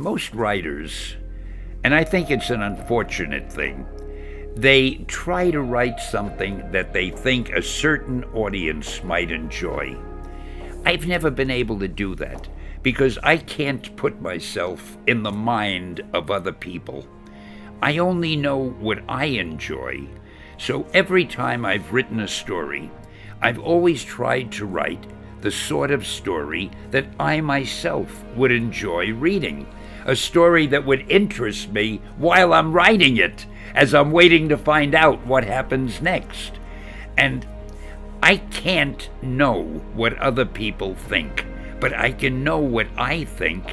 Most writers, and I think it's an unfortunate thing, they try to write something that they think a certain audience might enjoy. I've never been able to do that because I can't put myself in the mind of other people. I only know what I enjoy. So every time I've written a story, I've always tried to write the sort of story that I myself would enjoy reading. A story that would interest me while I'm writing it, as I'm waiting to find out what happens next. And I can't know what other people think, but I can know what I think,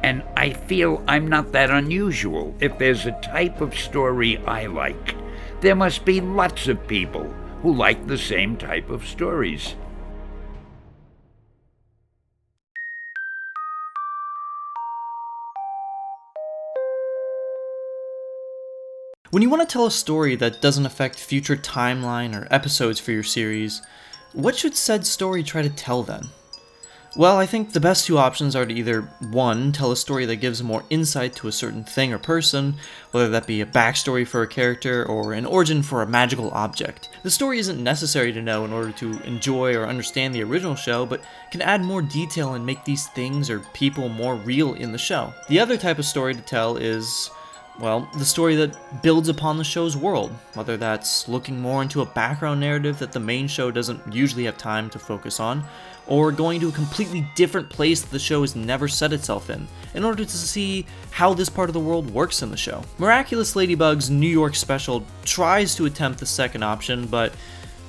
and I feel I'm not that unusual. If there's a type of story I like, there must be lots of people who like the same type of stories. When you want to tell a story that doesn't affect future timeline or episodes for your series, what should said story try to tell then? Well, I think the best two options are to either 1. Tell a story that gives more insight to a certain thing or person, whether that be a backstory for a character or an origin for a magical object. The story isn't necessary to know in order to enjoy or understand the original show, but can add more detail and make these things or people more real in the show. The other type of story to tell is, well, the story that builds upon the show's world, whether that's looking more into a background narrative that the main show doesn't usually have time to focus on, or going to a completely different place that the show has never set itself in order to see how this part of the world works in the show. Miraculous Ladybug's New York special tries to attempt the second option, but,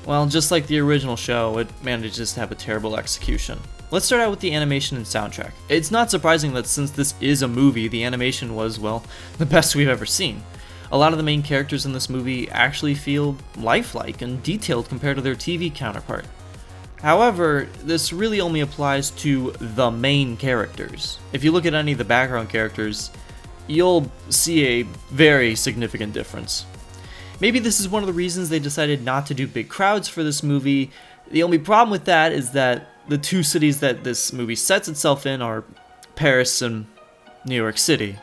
well, just like the original show, it manages to have a terrible execution. Let's start out with the animation and soundtrack. It's not surprising that since this is a movie, the animation was, well, the best we've ever seen. A lot of the main characters in this movie actually feel lifelike and detailed compared to their TV counterpart. However, this really only applies to the main characters. If you look at any of the background characters, you'll see a very significant difference. Maybe this is one of the reasons they decided not to do big crowds for this movie. The only problem with that is that the two cities that this movie sets itself in are Paris and New York City,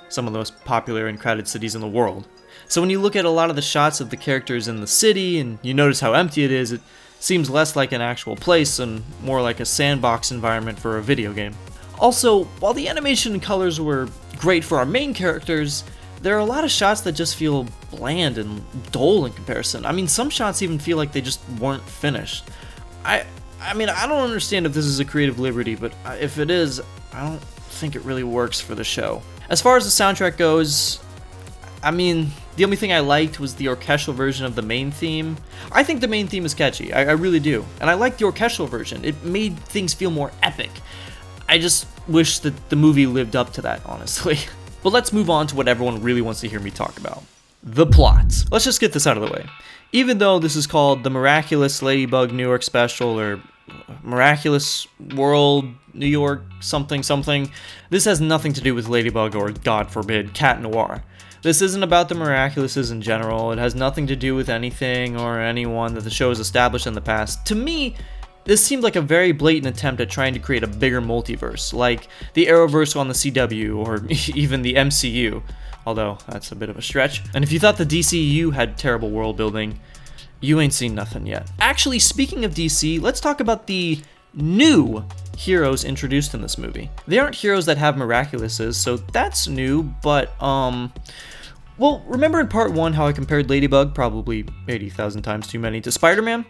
some of the most popular and crowded cities in the world. So when you look at a lot of the shots of the characters in the city and you notice how empty it is, it seems less like an actual place and more like a sandbox environment for a video game. Also, while the animation and colors were great for our main characters, there are a lot of shots that just feel bland and dull in comparison. I mean, some shots even feel like they just weren't finished. I don't understand if this is a creative liberty, but if it is, I don't think it really works for the show. As far as the soundtrack goes, the only thing I liked was the orchestral version of the main theme. I think the main theme is catchy, I really do. And I like the orchestral version, it made things feel more epic. I just wish that the movie lived up to that, honestly. But let's move on to what everyone really wants to hear me talk about. The plot. Let's just get this out of the way. Even though this is called the Miraculous Ladybug New York Special, or Miraculous World New York something, this has nothing to do with Ladybug or, God forbid, Cat Noir. This isn't about the Miraculouses in general. It has nothing to do with anything or anyone that the show has established in the past. To me, this seemed like a very blatant attempt at trying to create a bigger multiverse, like the Arrowverse on the CW, or even the MCU, although that's a bit of a stretch. And if you thought the DCU had terrible world building, you ain't seen nothing yet. Actually, speaking of DC, let's talk about the new heroes introduced in this movie. They aren't heroes that have Miraculouses, so that's new, but well, remember in part 1 how I compared Ladybug, probably 80,000 times too many, to Spider-Man?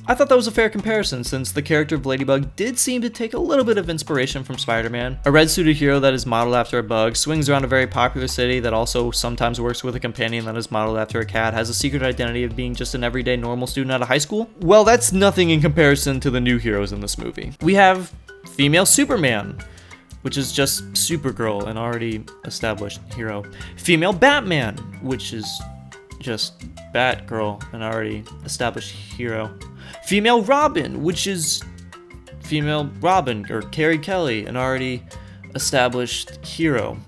I thought that was a fair comparison, since the character of Ladybug did seem to take a little bit of inspiration from Spider-Man. A red-suited hero that is modeled after a bug, swings around a very popular city that also sometimes works with a companion that is modeled after a cat, has a secret identity of being just an everyday normal student out of high school? Well, that's nothing in comparison to the new heroes in this movie. We have female Superman, which is just Supergirl, an already established hero. Female Batman, which is just Batgirl, an already established hero. Female Robin, which is female Robin, or Carrie Kelly, an already established hero.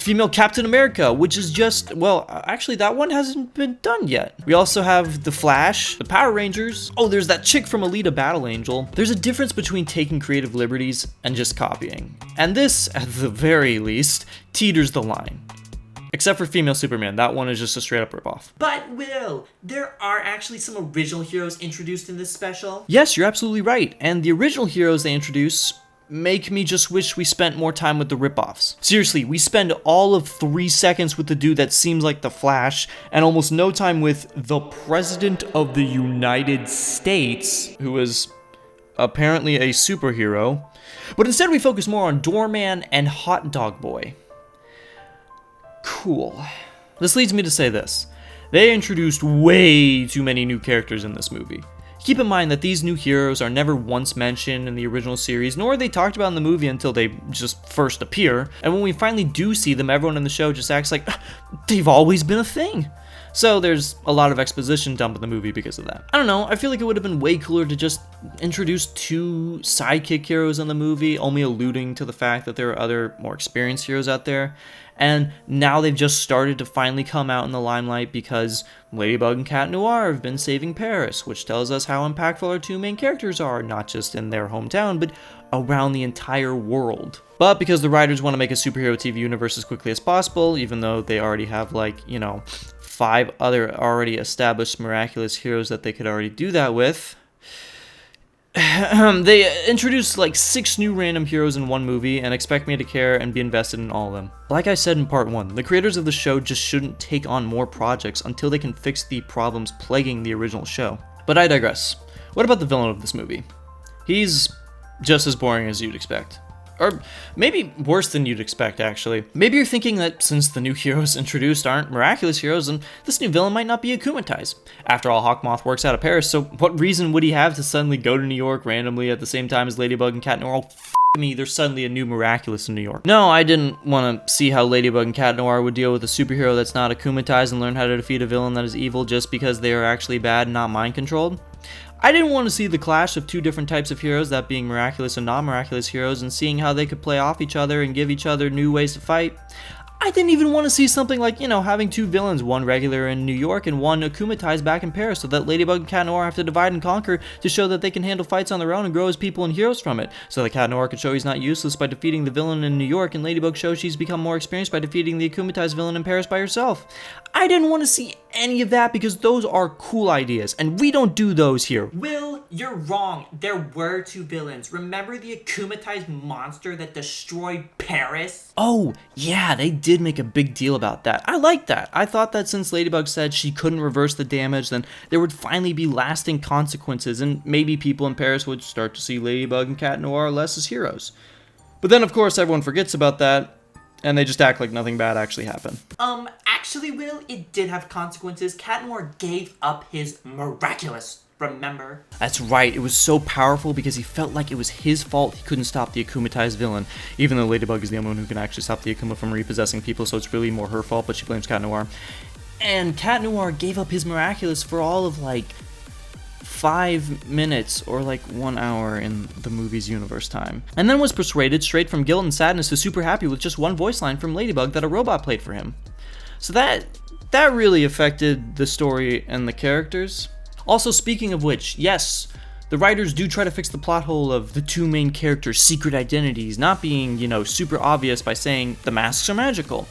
female Captain America, which is just, well, actually that one hasn't been done yet. We also have the Flash, the Power Rangers. Oh, there's that chick from Alita Battle Angel. There's a difference between taking creative liberties and just copying. And this, at the very least, teeters the line. Except for female Superman, that one is just a straight up ripoff. But Will, there are actually some original heroes introduced in this special. Yes, you're absolutely right. And the original heroes they introduce make me just wish we spent more time with the ripoffs. Seriously, we spend all of 3 seconds with the dude that seems like the Flash, and almost no time with the President of the United States, who is apparently a superhero. But instead we focus more on Doorman and Hot Dog Boy. Cool. This leads me to say this. They introduced way too many new characters in this movie. Keep in mind that these new heroes are never once mentioned in the original series, nor are they talked about in the movie until they just first appear, and when we finally do see them, everyone in the show just acts like they've always been a thing. So there's a lot of exposition dumped in the movie because of that. I don't know, I feel like it would have been way cooler to just introduce 2 sidekick heroes in the movie, only alluding to the fact that there are other more experienced heroes out there. And now they've just started to finally come out in the limelight because Ladybug and Cat Noir have been saving Paris, which tells us how impactful our 2 main characters are, not just in their hometown, but around the entire world. But because the writers want to make a superhero TV universe as quickly as possible, even though they already have 5 other already established miraculous heroes that they could already do that with, they introduced 6 new random heroes in one movie and expect me to care and be invested in all of them. Like I said in part 1, the creators of the show just shouldn't take on more projects until they can fix the problems plaguing the original show. But I digress. What about the villain of this movie? He's just as boring as you'd expect. Or maybe worse than you'd expect, actually. Maybe you're thinking that since the new heroes introduced aren't miraculous heroes, then this new villain might not be akumatized. After all, Hawkmoth works out of Paris, so what reason would he have to suddenly go to New York randomly at the same time as Ladybug and Cat Noir? Oh, f*** me, there's suddenly a new miraculous in New York. No, I didn't want to see how Ladybug and Cat Noir would deal with a superhero that's not akumatized and learn how to defeat a villain that is evil just because they are actually bad and not mind-controlled. I didn't want to see the clash of 2 different types of heroes, that being miraculous and non-miraculous heroes, and seeing how they could play off each other and give each other new ways to fight. I didn't even want to see something like, having 2 villains, one regular in New York and one akumatized back in Paris, so that Ladybug and Cat Noir have to divide and conquer to show that they can handle fights on their own and grow as people and heroes from it. So that Cat Noir could show he's not useless by defeating the villain in New York, and Ladybug shows she's become more experienced by defeating the akumatized villain in Paris by herself. I didn't want to see any of that because those are cool ideas, and we don't do those here. Will, you're wrong. There were 2 villains. Remember the akumatized monster that destroyed Paris? Oh, yeah, they did make a big deal about that. I like that. I thought that since Ladybug said she couldn't reverse the damage, then there would finally be lasting consequences, and maybe people in Paris would start to see Ladybug and Cat Noir less as heroes. But then, of course, everyone forgets about that, and they just act like nothing bad actually happened. Actually, Will, it did have consequences. Cat Noir gave up his miraculous, remember? That's right, it was so powerful because he felt like it was his fault he couldn't stop the akumatized villain, even though Ladybug is the only one who can actually stop the Akuma from repossessing people, so it's really more her fault, but she blames Cat Noir. And Cat Noir gave up his miraculous for all of 5 minutes or 1 hour in the movie's universe time. And then was persuaded straight from guilt and sadness to super happy with just one voice line from Ladybug that a robot played for him. So that really affected the story and the characters. Also, speaking of which, yes, the writers do try to fix the plot hole of the 2 main characters' secret identities not being, super obvious by saying the masks are magical,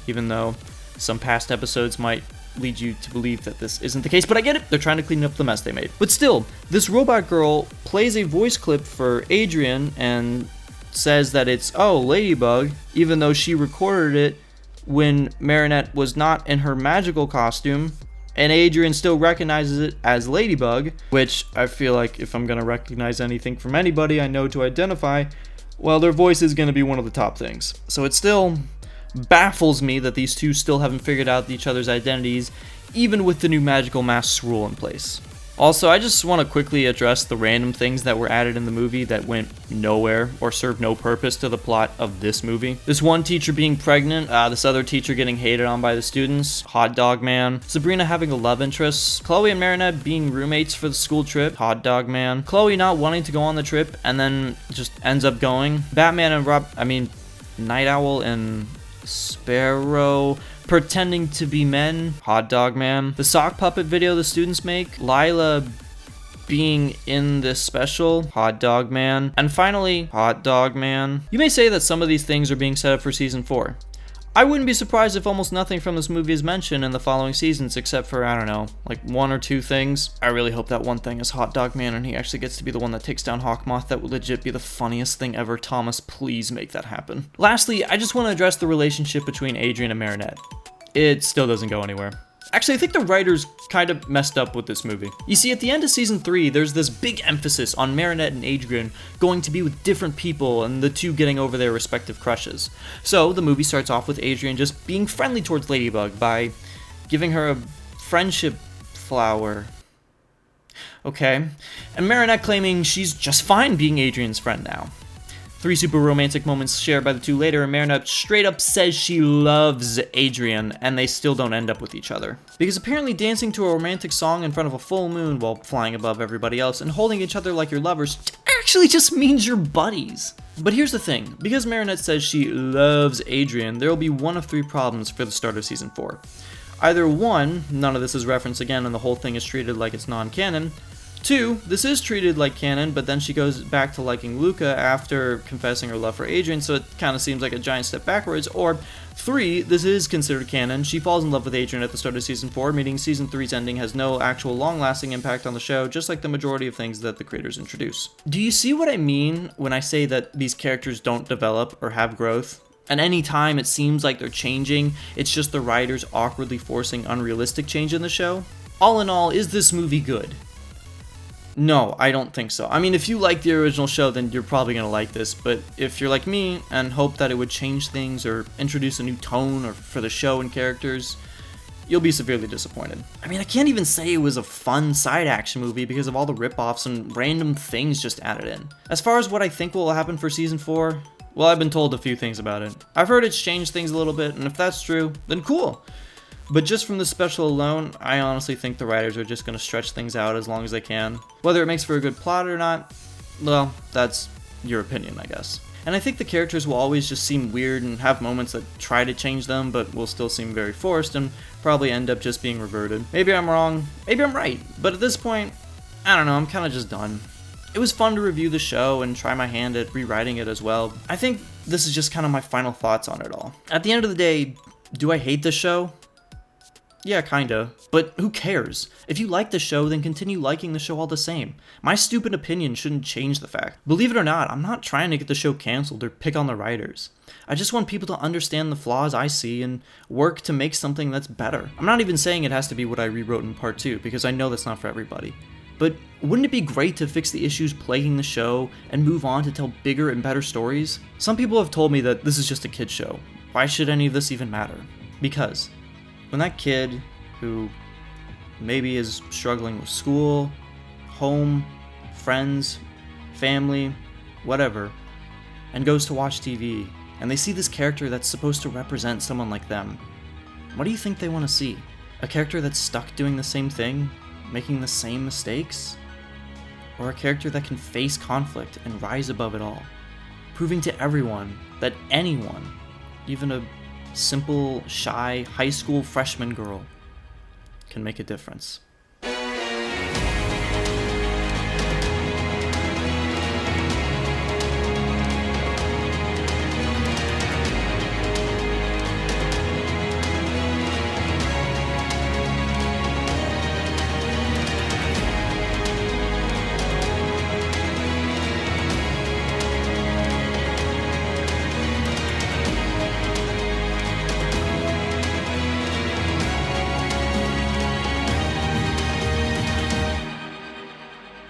even though some past episodes might lead you to believe that this isn't the case, but I get it, they're trying to clean up the mess they made. But still, this robot girl plays a voice clip for Adrian and says that it's, oh, Ladybug, even though she recorded it when Marinette was not in her magical costume, and Adrian still recognizes it as Ladybug, which I feel like if I'm gonna recognize anything from anybody I know to identify, well, their voice is gonna be one of the top things. So it still baffles me that these 2 still haven't figured out each other's identities, even with the new magical masks rule in place. Also, I just want to quickly address the random things that were added in the movie that went nowhere or served no purpose to the plot of this movie. This one teacher being pregnant, this other teacher getting hated on by the students, Hot Dog Man, Sabrina having a love interest, Chloe and Marinette being roommates for the school trip, Hot Dog Man, Chloe not wanting to go on the trip and then just ends up going, Night Owl and Sparrow pretending to be men, Hot Dog Man, the sock puppet video the students make, Lila being in this special, Hot Dog Man, and finally, Hot Dog Man. You may say that some of these things are being set up for season 4. I wouldn't be surprised if almost nothing from this movie is mentioned in the following seasons except for, I don't know, like 1 or 2 things. I really hope that one thing is Hot Dog Man and he actually gets to be the one that takes down Hawkmoth. That would legit be the funniest thing ever. Thomas, please make that happen. Lastly, I just want to address the relationship between Adrian and Marinette. It still doesn't go anywhere. Actually, I think the writers kind of messed up with this movie. You see, at the end of season 3, there's this big emphasis on Marinette and Adrian going to be with different people and the two getting over their respective crushes. So, the movie starts off with Adrian just being friendly towards Ladybug by giving her a friendship flower. Okay. And Marinette claiming she's just fine being Adrian's friend now. 3 super romantic moments shared by the two later, and Marinette straight up says she loves Adrian, and they still don't end up with each other. Because apparently dancing to a romantic song in front of a full moon while flying above everybody else and holding each other like you're lovers actually just means you're buddies. But here's the thing, because Marinette says she loves Adrian, there will be one of 3 problems for the start of season 4. Either 1, none of this is referenced again and the whole thing is treated like it's non-canon. 2, this is treated like canon, but then she goes back to liking Luca after confessing her love for Adrian, so it kind of seems like a giant step backwards. Or 3, this is considered canon. She falls in love with Adrian at the start of season 4, meaning season 3's ending has no actual long-lasting impact on the show, just like the majority of things that the creators introduce. Do you see what I mean when I say that these characters don't develop or have growth? And any time it seems like they're changing, it's just the writers awkwardly forcing unrealistic change in the show? All in all, is this movie good? No, I don't think so. I mean, if you like the original show, then you're probably going to like this, but if you're like me and hope that it would change things or introduce a new tone or for the show and characters, you'll be severely disappointed. I mean, I can't even say it was a fun side action movie because of all the rip-offs and random things just added in. As far as what I think will happen for season 4, well, I've been told a few things about it. I've heard it's changed things a little bit, and if that's true, then cool. But just from the special alone, I honestly think the writers are just going to stretch things out as long as they can. Whether it makes for a good plot or not, well, that's your opinion, I guess. And I think the characters will always just seem weird and have moments that try to change them, but will still seem very forced and probably end up just being reverted. Maybe I'm wrong, maybe I'm right, but at this point, I don't know, I'm kind of just done. It was fun to review the show and try my hand at rewriting it as well. I think this is just kind of my final thoughts on it all. At the end of the day, do I hate this show? Yeah, kinda. But who cares? If you like the show, then continue liking the show all the same. My stupid opinion shouldn't change the fact. Believe it or not, I'm not trying to get the show canceled or pick on the writers. I just want people to understand the flaws I see and work to make something that's better. I'm not even saying it has to be what I rewrote in part 2, because I know that's not for everybody. But wouldn't it be great to fix the issues plaguing the show and move on to tell bigger and better stories? Some people have told me that this is just a kid's show. Why should any of this even matter? Because when that kid who maybe is struggling with school, home, friends, family, whatever, and goes to watch TV, and they see this character that's supposed to represent someone like them, what do you think they want to see? A character that's stuck doing the same thing, making the same mistakes? Or a character that can face conflict and rise above it all, proving to everyone that anyone, even a simple, shy, high school freshman girl, can make a difference.